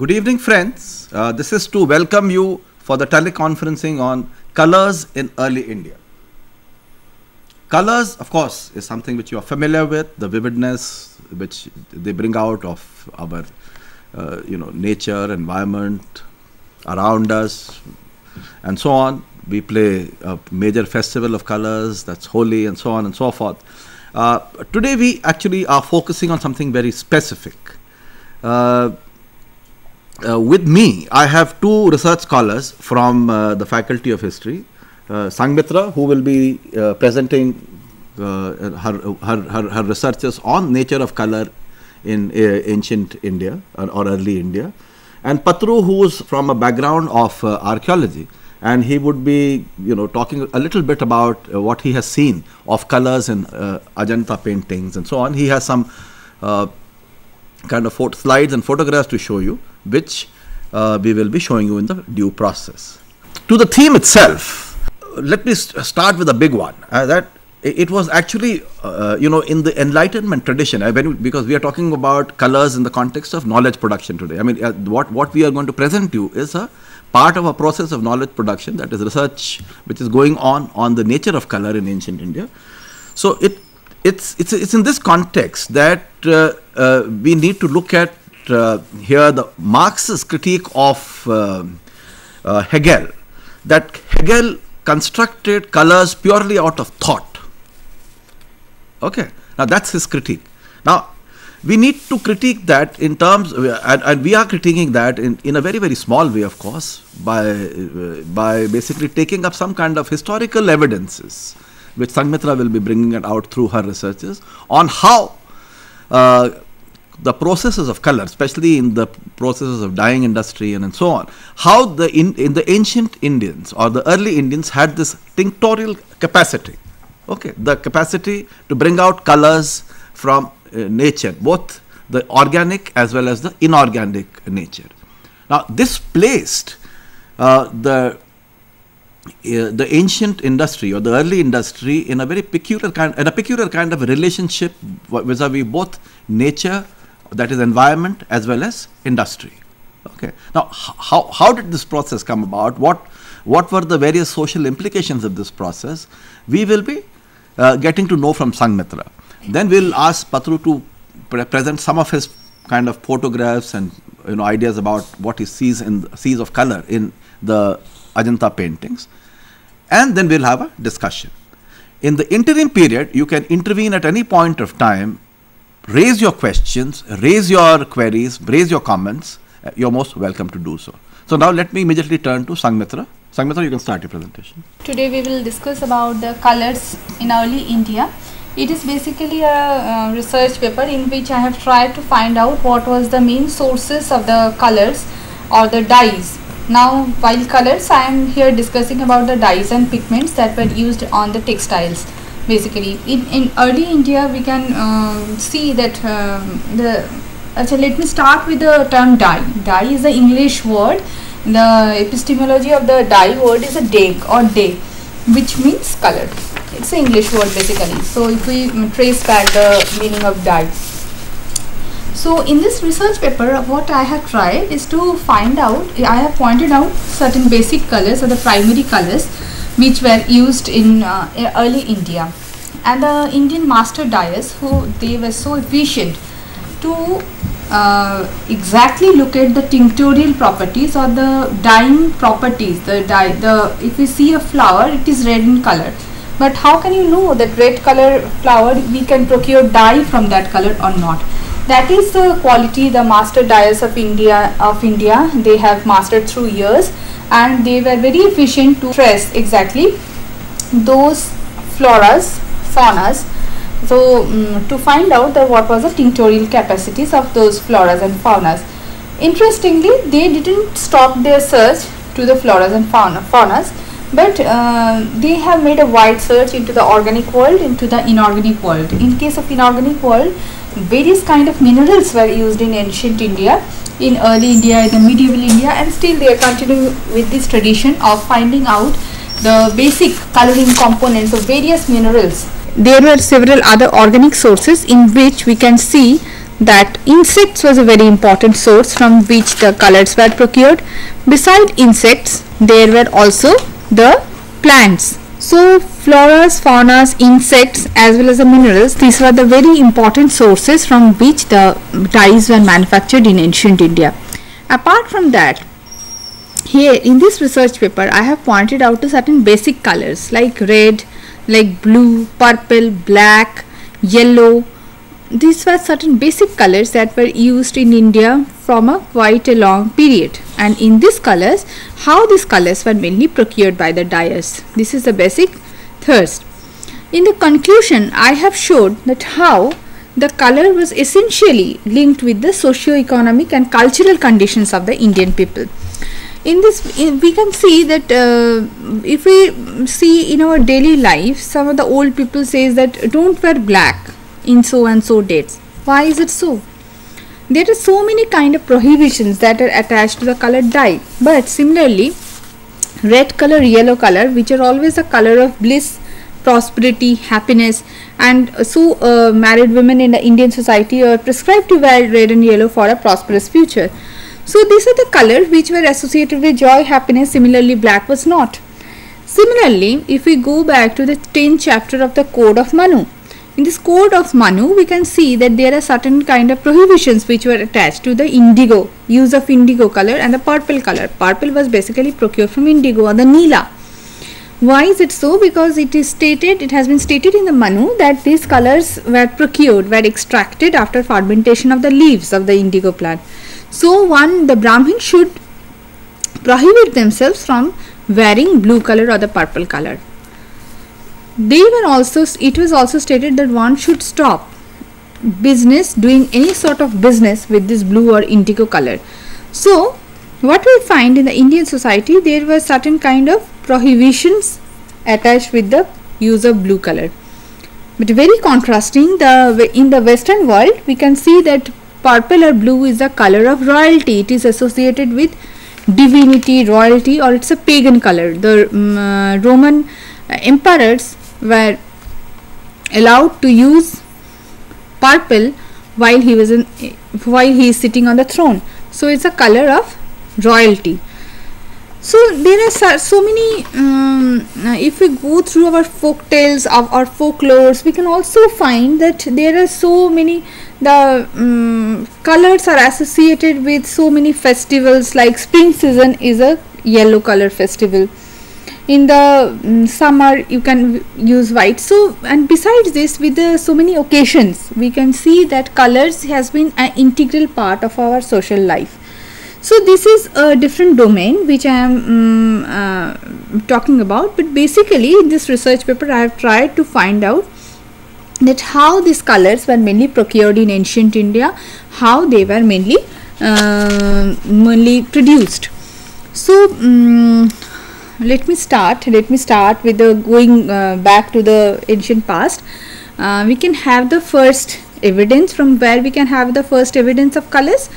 Good evening, friends. This is to welcome you for the teleconferencing on colors in early India. Colors, of course, is something which you are familiar with, the vividness which they bring out of our, nature, environment around us, and so on. We play a major festival of colors, that's Holi, and so on and so forth. Today we actually are focusing on something very specific. With me, I have two research scholars from the Faculty of History, Sanghmitra, who will be presenting her researches on nature of color in ancient India or early India, and Patru, who is from a background of archaeology, and he would be talking a little bit about what he has seen of colors in Ajanta paintings and so on. He has some kind of slides and photographs to show you, which we will be showing you in the due process. To the theme itself, let me start with a big one, that it was actually in the Enlightenment tradition, because we are talking about colors in the context of knowledge production today. I mean, what we are going to present you is a part of a process of knowledge production, that is research which is going on the nature of color in ancient India. So it's in this context that we need to look at here the Marx's critique of Hegel, that Hegel constructed colors purely out of thought. Okay, now that's his critique. Now we need to critique that in terms, and we are critiquing that in a very, very small way, of course, by basically taking up some kind of historical evidences, which Sanghmitra will be bringing it out through her researches, on how the processes of color, especially in the processes of dyeing industry and so on, how in the ancient Indians or the early Indians had this tinctorial capacity, okay, the capacity to bring out colors from nature, both the organic as well as the inorganic nature. Now this placed the ancient industry or the early industry in a very peculiar kind of a relationship vis-a-vis both nature, that is environment, as well as industry. Okay. Now how did this process come about? What were the various social implications of this process? We will be getting to know from Sanghmitra. Then we'll ask Patru to present some of his kind of photographs and ideas about what he sees of color in the Ajanta paintings, and then we'll have a discussion. In the interim period, you can intervene at any point of time, raise your questions, raise your queries, raise your comments. You're most welcome to do so. So now let me immediately turn to Sanghmitra. Sanghmitra, you can start your presentation. Today we will discuss about the colors in early India. It is basically a research paper in which I have tried to find out what was the main sources of the colors or the dyes. Now, while colors, I am here discussing about the dyes and pigments that were used on the textiles. Basically, in early India, we can see that let me start with the term dye. Dye is the English word. The epistemology of the dye word is a deg or day, which means color. It's an English word basically. So if we trace back the meaning of dye. So in this research paper, what I have tried is to find out, I have pointed out certain basic colors or the primary colors which were used in early India. And the Indian master dyers, they were so efficient to exactly look at the tinctorial properties or the dyeing properties. If we see a flower, it is red in color. But how can you know that red color flower we can procure dye from that color or not? That is the quality the master dyers of India they have mastered through years, and they were very efficient to trace exactly those floras, faunas. So to find out that what was the tinctorial capacities of those floras and faunas. Interestingly, they didn't stop their search to the floras and faunas, but they have made a wide search into the organic world, into the inorganic world. In case of inorganic world, various kind of minerals were used in ancient India, in early India, in the medieval India, and still they are continuing with this tradition of finding out the basic coloring components of various minerals. There were several other organic sources in which we can see that insects was a very important source from which the colors were procured. Beside insects, there were also the plants. So floras, faunas, insects as well as the minerals, these were the very important sources from which the dyes were manufactured in ancient India. Apart from that, here in this research paper I have pointed out to certain basic colors like red, like blue, purple, black, yellow. These were certain basic colors that were used in India from a quite a long period, and in these colors, how these colors were mainly procured by the dyers. This is the basic thirst. In the conclusion, I have showed that how the color was essentially linked with the socio-economic and cultural conditions of the Indian people. In this, we can see that if we see in our daily life, some of the old people says that don't wear black in so and so dates. Why is it so? There are so many kind of prohibitions that are attached to the color dye. But similarly, red color, yellow color, which are always a color of bliss, prosperity, happiness, and so married women in the Indian society are prescribed to wear red and yellow for a prosperous future. So these are the colors which were associated with joy, happiness. Similarly, black was not. Similarly, if we go back to the 10th chapter of the Code of Manu, in this Code of Manu, we can see that there are certain kind of prohibitions which were attached to the indigo, use of indigo color and the purple color. Purple was basically procured from indigo or the Neela. Why is it so? Because it is stated, it has been stated in the Manu that these colors were procured, were extracted after fermentation of the leaves of the indigo plant. So the Brahmin should prohibit themselves from wearing blue color or the purple color. It was also stated that one should stop doing any sort of business with this blue or indigo color. So what we find in the Indian society, there were certain kind of prohibitions attached with the use of blue color. But very contrasting, in the Western world, we can see that purple or blue is the color of royalty. It is associated with divinity, royalty, or it's a pagan color. The Roman emperors were allowed to use purple while he is sitting on the throne. So it's a color of royalty. So there are so many, if we go through our folk tales of our folklores, we can also find that there are so many, the colors are associated with so many festivals, like spring season is a yellow color festival. In the summer you can use white. So, and besides this, with so many occasions, we can see that colors has been an integral part of our social life. So this is a different domain which I am talking about, but basically in this research paper I have tried to find out that how these colors were mainly procured in ancient India, how they were mainly produced. So let me start with the going back to the ancient past. We can have the first evidence. From where we can have the first evidence of colors?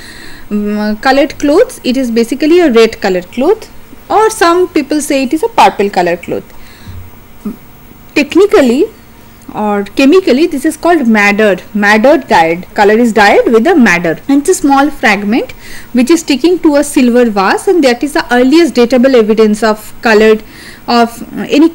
Colored clothes. It is basically a red colored cloth, or some people say it is a purple color cloth. Technically or chemically, this is called madder dyed. Color is dyed with a madder, and it's a small fragment which is sticking to a silver vase, and that is the earliest datable evidence of colored of any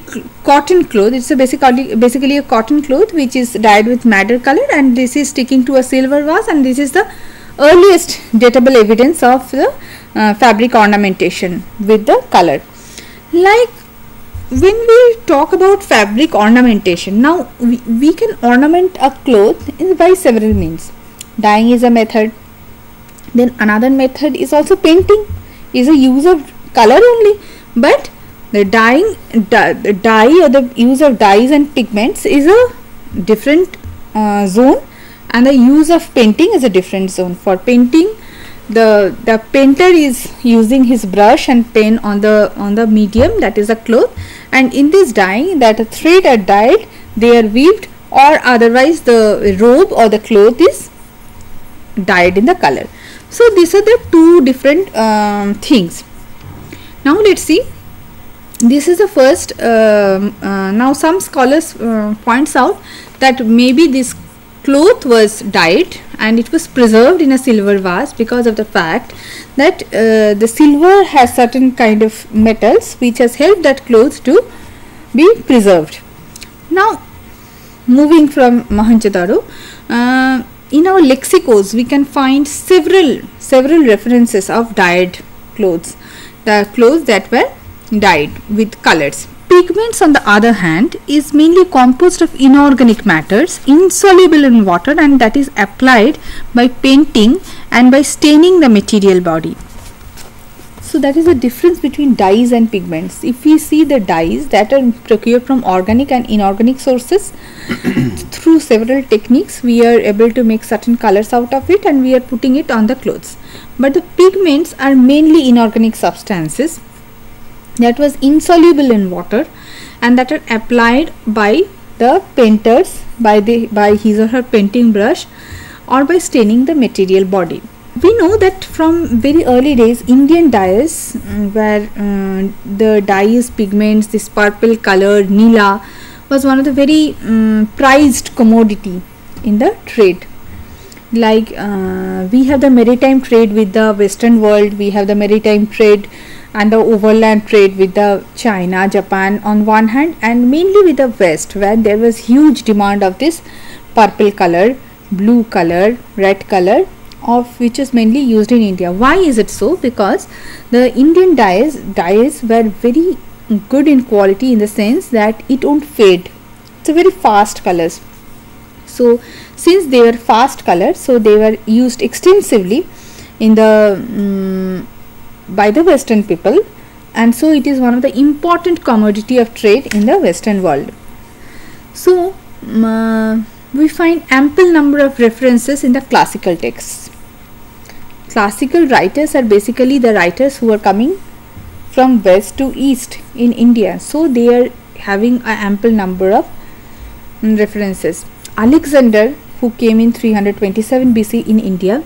cotton cloth. It's a basically a cotton cloth which is dyed with madder color, and this is sticking to a silver vase, and this is the earliest datable evidence of the fabric ornamentation with the color. Like when we talk about fabric ornamentation, now we can ornament a cloth by several means. Dyeing is a method. Then another method is also painting, is a use of color only. But the dye or the use of dyes and pigments is a different zone, and the use of painting is a different zone. For painting, the painter is using his brush and pen on the medium, that is a cloth, and in this dyeing, that a thread are dyed, they are weaved, or otherwise the robe or the cloth is dyed in the color. So these are the two different things. Now let's see. This is the first. Now some scholars points out that maybe this cloth was dyed and it was preserved in a silver vase because of the fact that the silver has certain kind of metals which has helped that cloth to be preserved. Now, moving from Mohenjo-daro, in our lexicons we can find several references of dyed clothes, the clothes that were dyed with colors. Pigments, on the other hand, is mainly composed of inorganic matters insoluble in water, and that is applied by painting and by staining the material body. So that is the difference between dyes and pigments. If we see the dyes that are procured from organic and inorganic sources, through several techniques we are able to make certain colors out of it and we are putting it on the clothes. But the pigments are mainly inorganic substances that was insoluble in water and that are applied by the painters by his or her painting brush or by staining the material body. We know that from very early days Indian dyes where the dyes, pigments, this purple color, Neela was one of the very prized commodity in the trade. Like we have the maritime trade with the western world, we have the maritime trade and the overland trade with the China, Japan on one hand, and mainly with the west where there was huge demand of this purple color, blue color, red color, of which is mainly used in India. Why is it so? Because the Indian dyes were very good in quality in the sense that it won't fade. It's a very fast colors. So since they were fast colors, so they were used extensively in the by the western people, and so it is one of the important commodity of trade in the western world. So we find ample number of references in the classical texts. Classical writers are basically the writers who are coming from west to east in India, so they are having an ample number of references. Alexander, who came in 327 BC in India,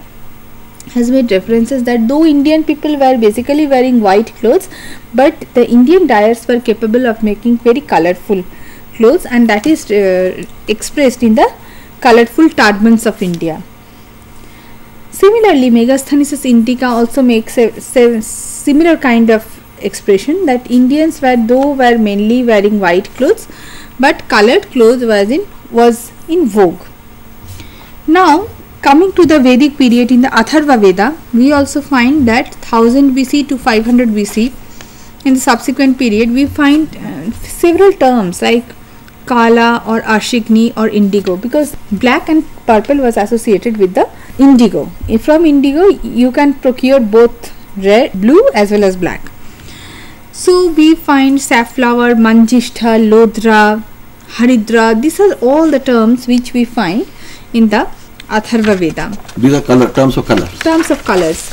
has made references that though Indian people were basically wearing white clothes, but the Indian dyers were capable of making very colorful clothes, and that is expressed in the colorful turbans of India. Similarly, Megasthenes Indica also makes a similar kind of expression that Indians were mainly wearing white clothes, but colored clothes was in vogue. Now, coming to the Vedic period, in the Atharva Veda, we also find that 1000 BC to 500 BC, in the subsequent period, we find several terms like Kala or Ashigni or indigo, because black and purple was associated with the indigo. From indigo, you can procure both red, blue as well as black. So we find safflower, Manjishtha, Lodra, Haridra. These are all the terms which we find in the Atharva Veda. These are terms of colors. Terms of colors.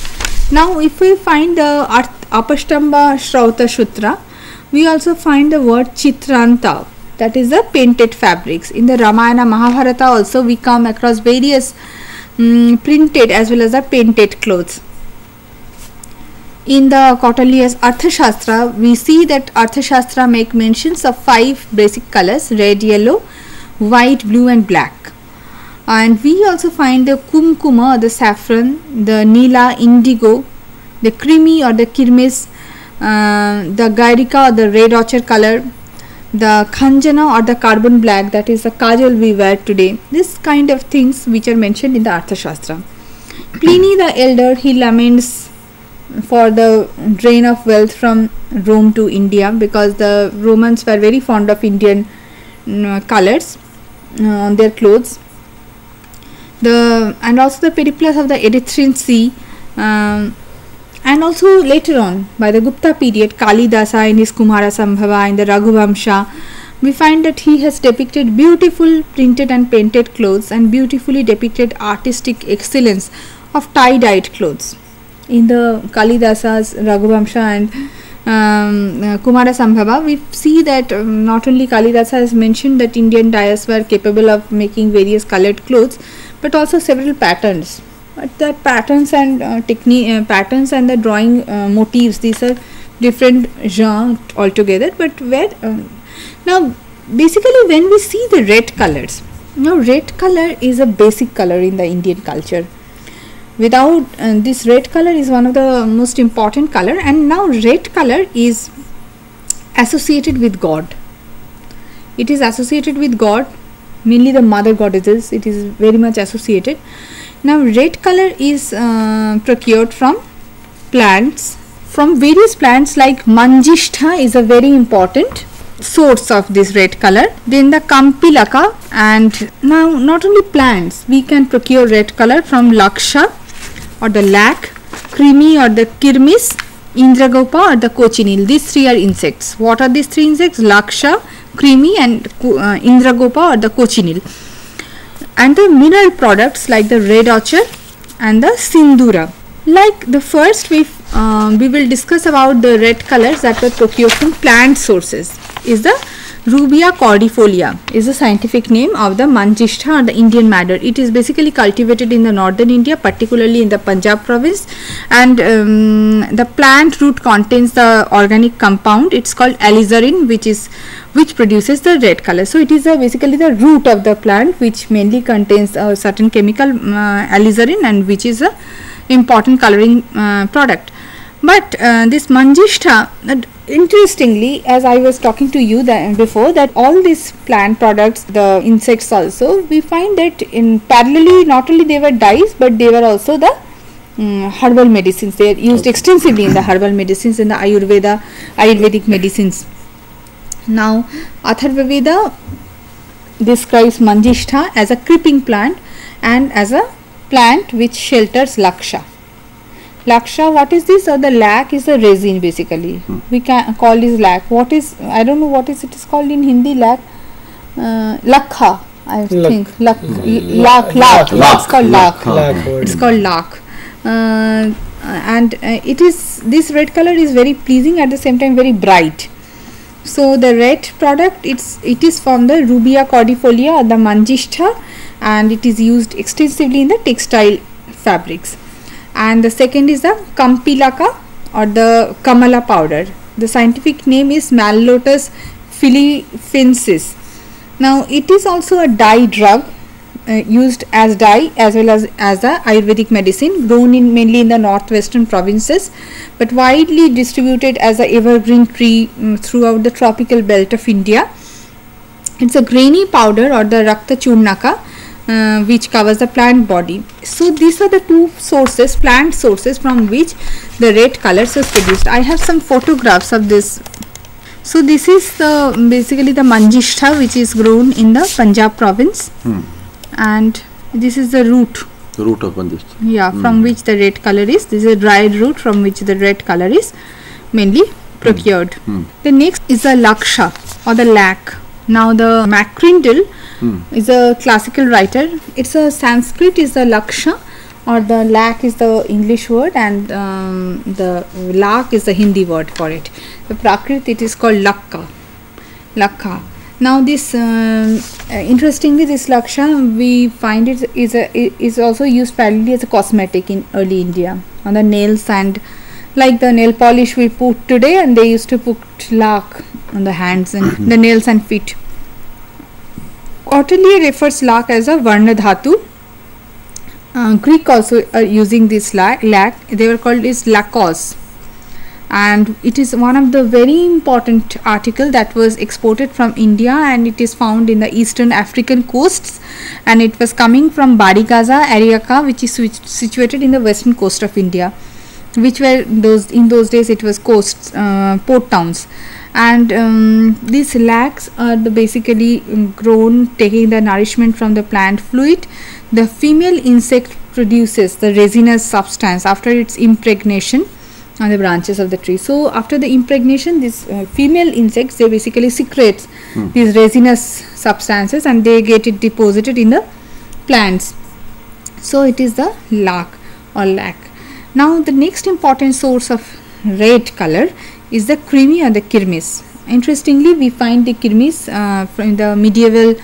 Now, if we find the Apashtamba Shrauta Shutra, we also find the word Chitranta, that is the painted fabrics. In the Ramayana, Mahabharata also we come across various printed as well as the painted clothes. In the Kautilya's Arthashastra, we see that Arthashastra make mentions of 5 basic colors: red, yellow, white, blue and black. And we also find the Kumkuma or the saffron, the Neela, indigo, the creamy or the kirmis, the Gairika or the red ochre color, the Khanjana or the carbon black, that is the kajal we wear today. This kind of things which are mentioned in the Arthashastra. Pliny the Elder, he laments for the drain of wealth from Rome to India, because the Romans were very fond of Indian colors on their clothes. And also the periplus of the Erythraean Sea, and also later on by the Gupta period, Kalidasa in his Kumara Sambhava, in the Raghuvamsha, we find that he has depicted beautiful printed and painted clothes and beautifully depicted artistic excellence of tie-dyed clothes. In the Kalidasa's Raghuvamsha and Kumara Sambhava, we see that not only Kalidasa has mentioned that Indian dyers were capable of making various colored clothes, but also several patterns. But the patterns and patterns and the drawing motifs, these are different genres altogether. But now basically when we see the red colors, Now red color is a basic color in the Indian culture. Without this red color is one of the most important color, and now red color is associated with God. It is associated with God, mainly the mother goddesses. It is very much associated. Now red color is procured from plants, from various plants, like manjishtha is a very important source of this red color. Then the kampilaka, and now not only plants, we can procure red color from laksha or the lac, creamy or the kirmis, indragopa or the cochineal. These three are insects. What are these three insects? Laksha, creamy and indragopa or the cochineal. And the mineral products like the red ochre and the sindura. Like the first, we will discuss about the red colors that were procured from plant sources. Is the Rubia cordifolia is the scientific name of the manjishtha or the Indian madder. It is basically cultivated in the northern India, particularly in the Punjab province, and the plant root contains the organic compound. It's called alizarin, which produces the red color. So it is basically the root of the plant, which mainly contains a certain chemical alizarin, and which is a important coloring product. But this manjishtha, interestingly, as I was talking to you before, that all these plant products, the insects also, we find that in parallelly, not only they were dyes, but they were also the herbal medicines. They are used extensively in the herbal medicines, in the Ayurvedic medicines. Now Atharva Veda describes manjishtha as a creeping plant and as a plant which shelters laksha. Laksha, what is this? The lac is a resin basically. We can call this lac. What is, I don't know what is it is called in Hindi, lac. Lakha, I think. Lac. It's called lac. It's called lac. And it is, this red color is very pleasing, at the same time very bright. So the red product, it is from the Rubia cordifolia or the manjishtha, and it is used extensively in the textile fabrics. And the second is the kampilaka or the kamala powder. The scientific name is Mallotus philippensis. Now it is also a dye drug, used as dye as well as a Ayurvedic medicine, grown mainly in the northwestern provinces, but widely distributed as a evergreen tree throughout the tropical belt of India. It's a grainy powder or the rakta churnaka, which covers the plant body. So these are the two sources, plant sources, from which the red colors is produced. I have some photographs of this. So this is basically the manjishtha, which is grown in the Punjab province, and this is the root. The root of manjishtha. Yeah, from which the red color is. This is a dried root from which the red color is mainly procured. The next is the laksha or the lac. Now the Mackrindle is a classical writer. It's a Sanskrit is the laksha, or the lac is the English word, and the lak is the Hindi word for it. The Prakrit, it is called lakha. Now this interestingly, this laksha, we find it is also used primarily as a cosmetic in early India, on the nails, and like the nail polish we put today, and they used to put lac on the hands and the nails and feet. Kautilya refers lac as a varna dhatu. Greek also are using this lac. They were called as lacos, and it is one of the very important article that was exported from India, and it is found in the eastern African coasts, and it was coming from Barigaza, Ariaka, which is situated in the western coast of India, which were in those days it was coasts, port towns. And these lacs are basically grown taking the nourishment from the plant fluid. The female insect produces the resinous substance after its impregnation on the branches of the tree. So after the impregnation, these female insects, they basically secrete these resinous substances, and they get it deposited in the plants. So it is the lac or lac. Now the next important source of red color is the creamy or the kirmis. Interestingly, we find the kirmis from the medieval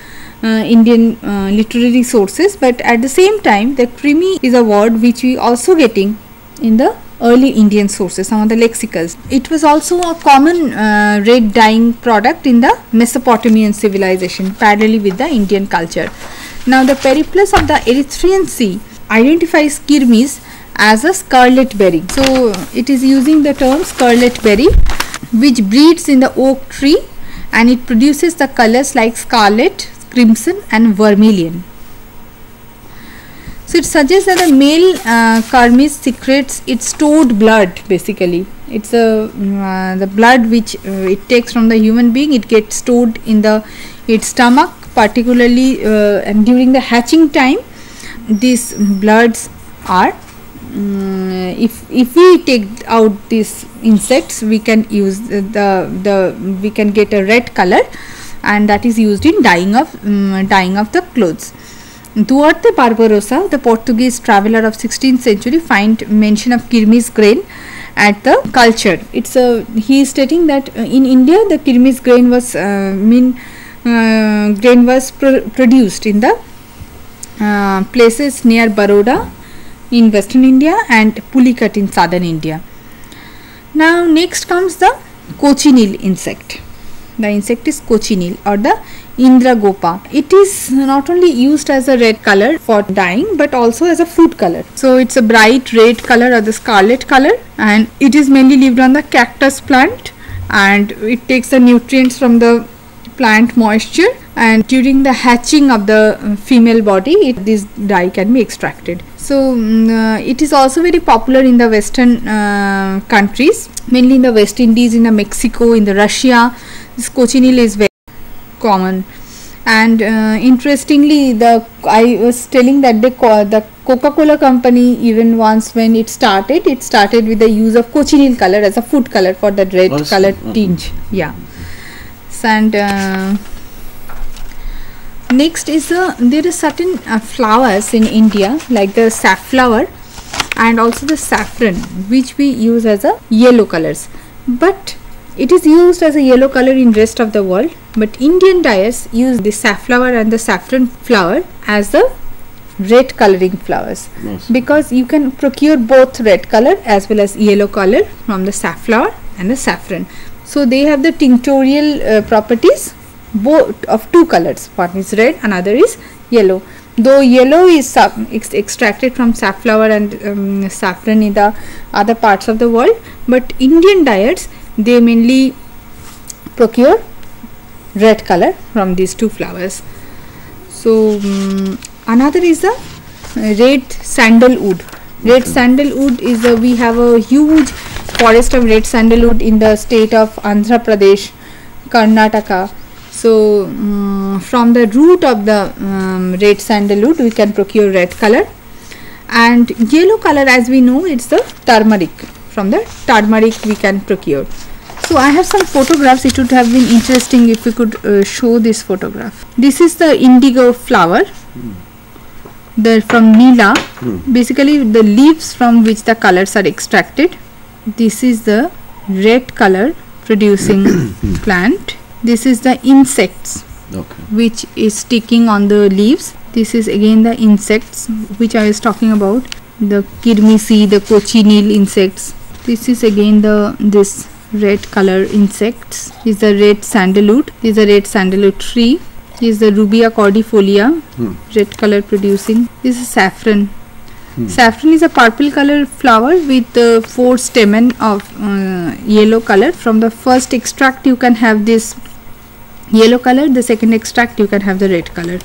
Indian literary sources, but at the same time the creamy is a word which we also getting in the early Indian sources, some of the lexicals. It was also a common red dyeing product in the Mesopotamian civilization, parallelly with the Indian culture. Now the Periplus of the Erythraean Sea identifies kirmis as a scarlet berry. So it is using the term scarlet berry, which breeds in the oak tree, and it produces the colors like scarlet, crimson and vermilion. So it suggests that the male kermes secretes its stored blood. Basically, it's the blood which it takes from the human being. It gets stored in its stomach, particularly and during the hatching time. These bloods are if we take out these insects, we can use we can get a red color, and that is used in dyeing of the clothes. Duarte Barbarossa, the Portuguese traveller of 16th century, find mention of kirmis grain at the culture. He is stating that in India the kirmis grain was produced in the places near Baroda in western India and Pulicat in southern India. Now next comes the cochineal insect. The insect is cochineal or the Indragopa. It is not only used as a red color for dyeing but also as a food color. So it's a bright red color or the scarlet color, and it is mainly lived on the cactus plant, and it takes the nutrients from the plant moisture, and during the hatching of the female body this dye can be extracted. So it is also very popular in the western countries, mainly in the West Indies, in the Mexico, in the Russia. This cochineal is very common. And interestingly, I was telling that the Coca-Cola company, even once when it started with the use of cochineal color as a food color for the red color tinge. Yeah. And next is there are certain flowers in India like the safflower and also the saffron, which we use as a yellow colors, but it is used as a yellow color in rest of the world, but Indian dyers use the safflower and the saffron flower as the red coloring flowers. Nice. Because you can procure both red color as well as yellow color from the safflower and the saffron. So they have the tinctorial properties both of two colors, one is red, another is yellow. Though yellow is extracted from safflower and saffron in the other parts of the world, but Indian dyers, they mainly procure red color from these two flowers. So another is the red sandalwood. Red sandalwood is we have a huge forest of red sandalwood in the state of Andhra Pradesh, Karnataka. So from the root of the red sandalwood we can procure red color, and yellow color, as we know, it's the turmeric. From the turmeric we can procure. So I have some photographs. It would have been interesting if we could show this photograph. This is the indigo flower. From Nila, basically the leaves from which the colors are extracted. This is the red color producing plant. This is the insects which is sticking on the leaves. This is again the insects which I was talking about, the kirmisi, the cochineal insects. This is again this red color insects. This is the red sandalwood. This is a red sandalwood tree. This is the Rubia cordifolia, red color producing. This is saffron. Saffron is a purple color flower with 4 stamen of yellow color. From the first extract you can have this yellow color, the second extract you can have the red color.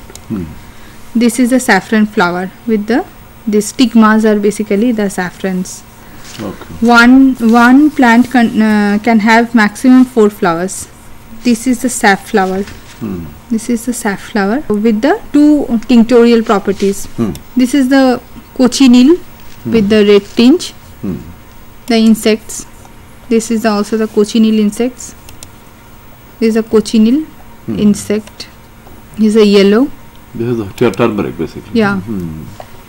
This is the saffron flower with the stigmas are basically the saffrons. One plant can have maximum 4 flowers. This is the safflower. This is the safflower with the 2 tinctorial properties. This is the cochineal with the red tinge. The insects. This is also the cochineal insects. This is a cochineal insect. This is a yellow. This is the turmeric basically. Yeah.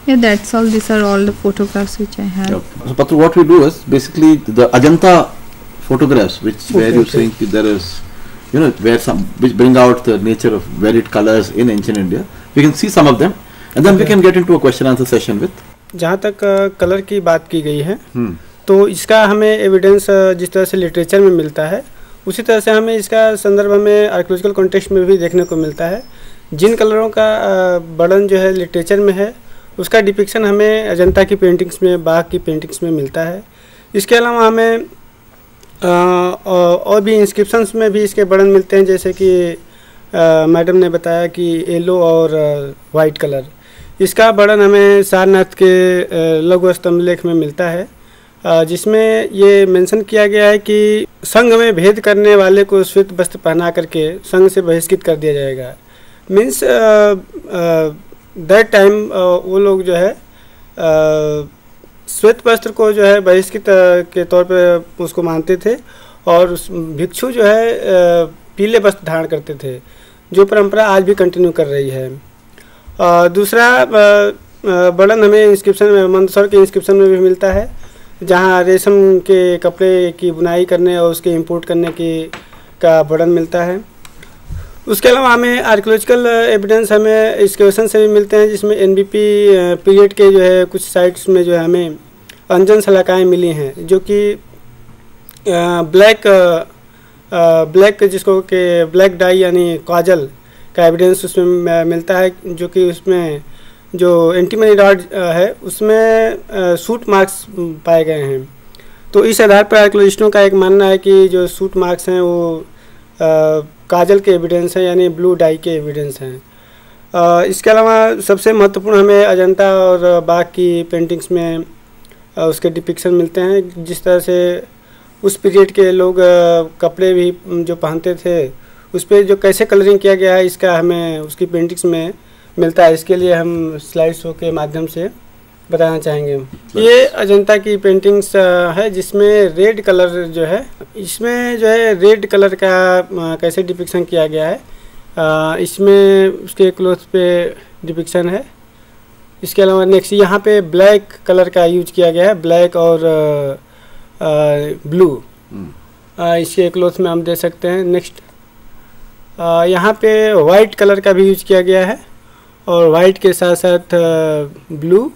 Yeah, that's all. These are all the photographs which I have. So Patru, what we do is basically the Ajanta photographs, where you think there is, which bring out the nature of varied colors in ancient India. We can see some of them, and then we can get into a question answer session with. जहाँ तक colour की बात की गई है, तो इसका हमें एविडेंस जिस तरह से लिटरेचर में मिलता है, उसी तरह से हमें इसका संदर्भ हमें आर्कियोलॉजिकल कॉन्टेक्स्ट में भी देखने को मिलता है। जिन कलरों का वर्णन जो है लिटरेचर में है, उसका डिपिक्शन हमें अजंता की पेंटिंग्स में, बाघ की पेंटिंग्स में मिलता है। इसके अलावा हमें और भी इंस्क्रिप्शंस में भी इसके वर्णन मिलते हैं, जैसे कि मैडम ने बताया कि येलो और वाइट कलर, इसका वर्णन हमें सारनाथ के लघु स्तंभ लेख में मिलता है, जिसमें ये मेंशन किया गया है कि संघ में भेद करने वाले को श्वेत वस्त्र पहना करके संघ से बहिष्कृत कर दिया जाएगा। मीन्स दैट टाइम वो लोग जो है श्वेत वस्त्र को जो है बहिष्कृत के तौर पे उसको मानते थे, और भिक्षु जो है पीले वस्त्र धारण करते थे, जो परंपरा आज भी कंटिन्यू कर रही है। दूसरा वर्णन हमें इंस्क्रिप्शन में, मंदसौर के इंस्क्रिप्शन में भी मिलता है, जहाँ रेशम के कपड़े की बुनाई करने और उसके इंपोर्ट करने का वर्णन मिलता है। उसके अलावा हमें आर्कियोलॉजिकल एविडेंस हमें एक्सकेवेशन से भी मिलते हैं, जिसमें एनबीपी पीरियड के जो है कुछ साइट्स में जो है हमें अंजन शलाकाएँ मिली हैं, जो कि ब्लैक जिसको कि ब्लैक डाई यानी काजल का एविडेंस उसमें मिलता है, जो कि उसमें जो एंटीमनी रॉड है उसमें सूट मार्क्स पाए गए हैं। तो इस आधार पर आर्कियोलॉजिस्टों का एक मानना है कि जो सूट मार्क्स हैं वो काजल के एविडेंस हैं, यानी ब्लू डाई के एविडेंस हैं। इसके अलावा सबसे महत्वपूर्ण हमें अजंता और बाघ की पेंटिंग्स में उसके डिपिक्शन मिलते हैं, जिस तरह से उस पीरियड के लोग कपड़े भी जो पहनते थे उस पर जो कैसे कलरिंग किया गया है, इसका हमें उसकी पेंटिंग्स में मिलता है। इसके लिए हम स्लाइड शो के माध्यम से बताना चाहेंगे। ये अजंता की पेंटिंग्स है, जिसमें रेड कलर जो है, इसमें जो है रेड कलर का कैसे डिपिक्शन किया गया है, इसमें उसके क्लोथ पे डिपिक्शन है। इसके अलावा नेक्स्ट यहाँ पे ब्लैक कलर का यूज किया गया है, ब्लैक और ब्लू इसके क्लोथ में हम दे सकते हैं। नेक्स्ट यहाँ पे वाइट कलर का भी यूज किया गया है, और वाइट के साथ साथ ब्लू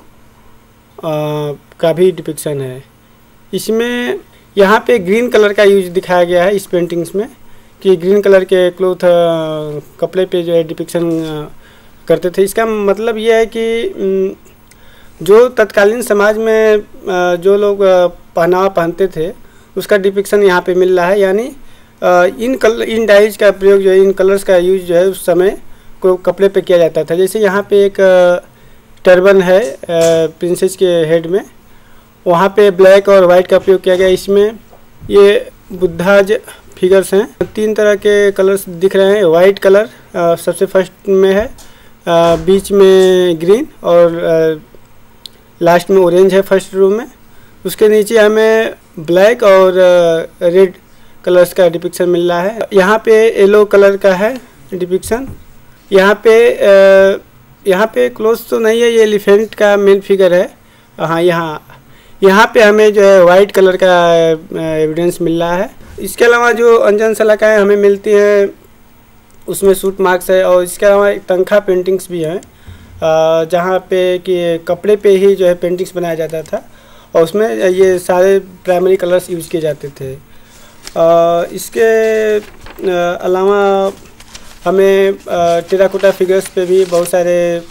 का भी डिपिक्शन है। इसमें यहाँ पे ग्रीन कलर का यूज दिखाया गया है इस पेंटिंग्स में, कि ग्रीन कलर के क्लोथ कपड़े पे जो है डिपिक्शन करते थे। इसका मतलब ये है कि जो तत्कालीन समाज में जो लोग पहनावा पहनते थे उसका डिपिक्शन यहाँ पे मिल रहा है, यानी इन डाइज का प्रयोग जो है, इन कलर्स का यूज जो है उस समय को कपड़े पे किया जाता था। जैसे यहाँ पे एक टर्बन है प्रिंसेस के हेड में, वहाँ पे ब्लैक और वाइट का प्रयोग किया गया। इसमें ये बुद्धाज फिगर्स हैं, 3 तरह के कलर्स दिख रहे हैं। वाइट कलर सबसे फर्स्ट में है, बीच में ग्रीन और लास्ट में ऑरेंज है फर्स्ट रो में। उसके नीचे हमें ब्लैक और रेड कलर्स का डिपिक्शन मिल रहा है। यहाँ पे येलो कलर का है डिपिक्शन। यहाँ पे क्लोज तो नहीं है, ये एलिफेंट का मेन फिगर है। हाँ, यहाँ पे हमें जो है वाइट कलर का एविडेंस मिल रहा है। इसके अलावा जो अंजन शलाकाएँ हमें मिलती हैं उसमें सूट मार्क्स है, और इसके अलावा एक तंखा पेंटिंग्स भी हैं, जहाँ पे कि कपड़े पे ही जो है पेंटिंग्स बनाया जाता था, और उसमें ये सारे प्राइमरी कलर्स यूज़ किए जाते थे। इसके अलावा हमें टेराकोटा फिगर्स पे भी बहुत सारे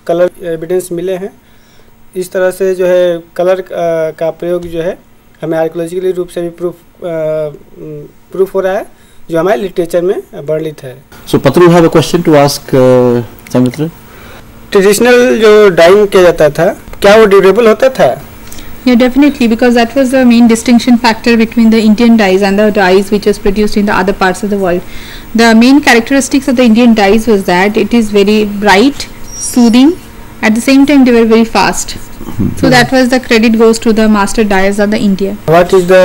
कलर एविडेंस मिले हैं। इस तरह से जो है कलर का प्रयोग जो है हमें आर्कियोलॉजिकली रूप से भी प्रूफ हो रहा है, जो हमारे लिटरेचर में वर्णित है। So Patru, you have a question to ask Saumitra. Traditional जो डाइंग किया जाता था, क्या वो ड्यूरेबल होता था? Yeah, definitely, because that was the main distinction factor between the Indian dyes and the dyes which was produced in the other parts of the world. The main characteristics of the Indian dyes was that it is very bright, soothing, at the same time they were very fast. So that was the credit goes to the master dyers of the India. What is the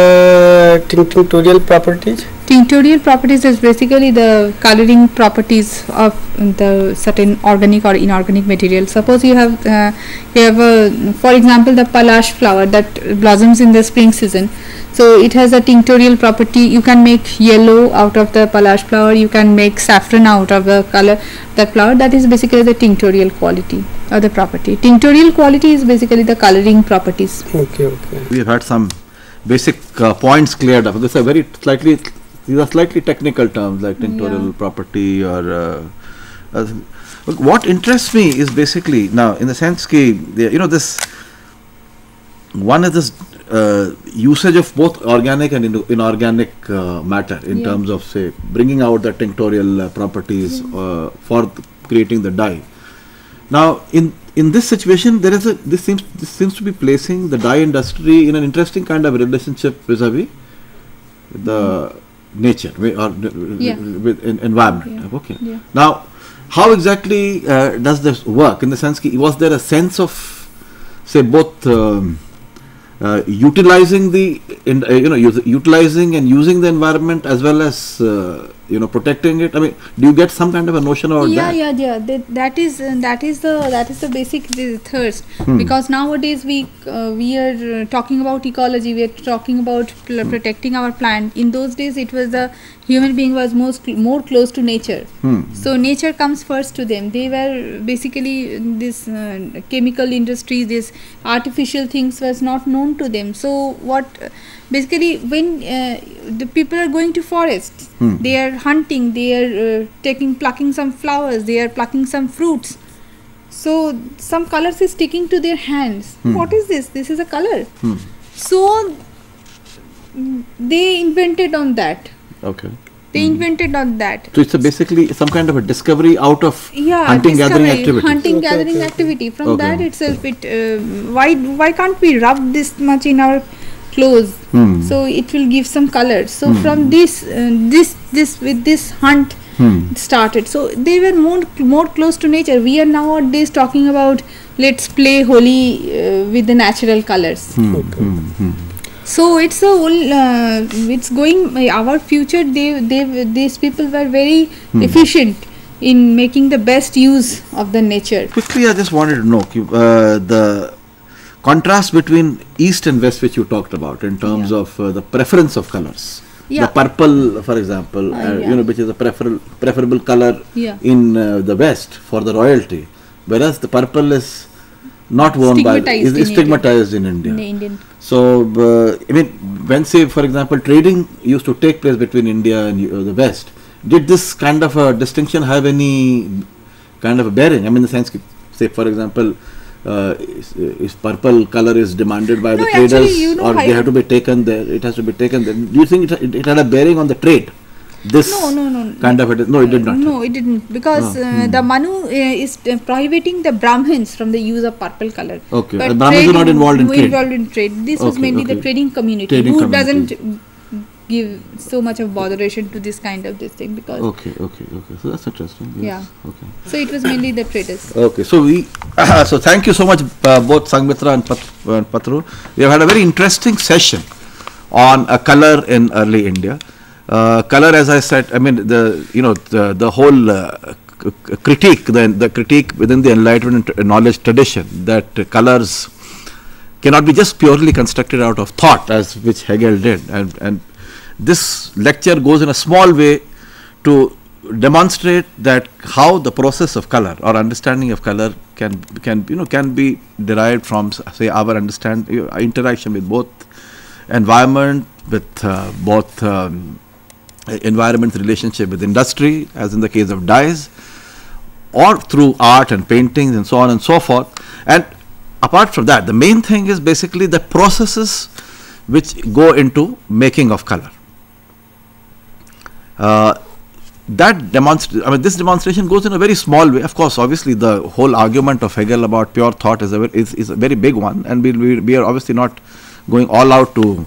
tinctorial properties? Tinctorial properties is basically the coloring properties of the certain organic or inorganic material. Suppose you have for example the palash flower that blossoms in the spring season. So it has a tinctorial property. You can make yellow out of the palash flower. You can make saffron out of the color that flower. That is basically the tinctorial quality or the property. Tinctorial quality is basically the coloring properties. Okay. We have had some basic points cleared up. These are slightly technical terms like tinctorial property or. What interests me is basically now in the sense that this one is this usage of both organic and inorganic matter in terms of say bringing out the tinctorial properties for creating the dye. Now in this situation this seems to be placing the dye industry in an interesting kind of relationship vis-a-vis the nature or with environment. Okay. Now how exactly does this work in the sense was there a sense of say both utilizing the utilizing and using the environment as well as protecting it? I mean, do you get some kind of a notion about that? Yeah. That is the basic thirst. Because nowadays we are talking about ecology. We are talking about protecting our plant. In those days, it was the human being was more close to nature. So nature comes first to them. They were basically this chemical industry, this artificial things was not known to them. So what basically when the people are going to forests, they are hunting, they are plucking some flowers, they are plucking some fruits. So some colors is sticking to their hands. What is this? This is a color. So they invented on that. Okay. They invented on that. So it's basically some kind of a discovery out of hunting gathering activity. Hunting gathering activity. From that itself, why can't we rub this much in our clothes? So it will give some color. So from this with this hunt started. So they were more close to nature. We are nowadays talking about let's play Holi with the natural colors. So it's it's going our future. These people were very efficient in making the best use of the nature. Quickly, I just wanted to know the contrast between east and west, which you talked about in terms of the preference of colors. The purple, for example, which is a preferable color in the west for the royalty, whereas the purple is not worn is stigmatized in India. So, I mean, when say, for example, trading used to take place between India and the West, did this kind of a distinction have any kind of a bearing? I mean, in the sense, say, for example, is purple color is demanded by the traders, actually, or they have to be taken there? It has to be taken there. Do you think it had a bearing on the trade? This kind of it? No, it did not. No, it didn't, because the Manu is prohibiting the Brahmins from the use of purple color. Okay, but the Brahmins are not involved in trade. This was mainly the trading community who doesn't give so much of botheration to this kind of this thing, because so that's interesting. Yes. Okay, so it was mainly the traders. Okay, so so thank you so much both Sanghmitra and Patru. We have had a very interesting session on color in early India. Color, as I said, I mean the whole critique, the critique within the Enlightenment knowledge tradition, that colors cannot be just purely constructed out of thought, as which Hegel did, and this lecture goes in a small way to demonstrate that how the process of color or understanding of color can be derived from, say, our interaction with both environment, with both environment's relationship with industry, as in the case of dyes, or through art and paintings and so on and so forth. And apart from that, the main thing is basically the processes which go into making of color. This demonstration goes in a very small way. Of course, obviously, the whole argument of Hegel about pure thought is a very big one, and we are obviously not going all out to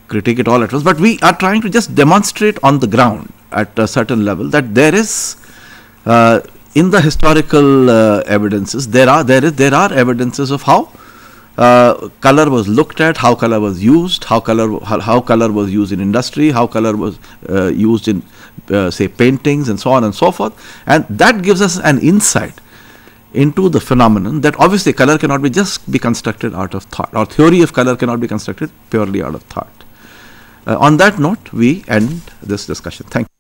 critique it all at once, but we are trying to just demonstrate on the ground at a certain level that there is in the historical evidences there are evidences of how color was looked at, how color was used, how color was used in industry, how color was used in say paintings and so on and so forth, and that gives us an insight into the phenomenon that obviously color cannot be constructed out of thought, or theory of color cannot be constructed purely out of thought. On that note, we end this discussion. Thank you.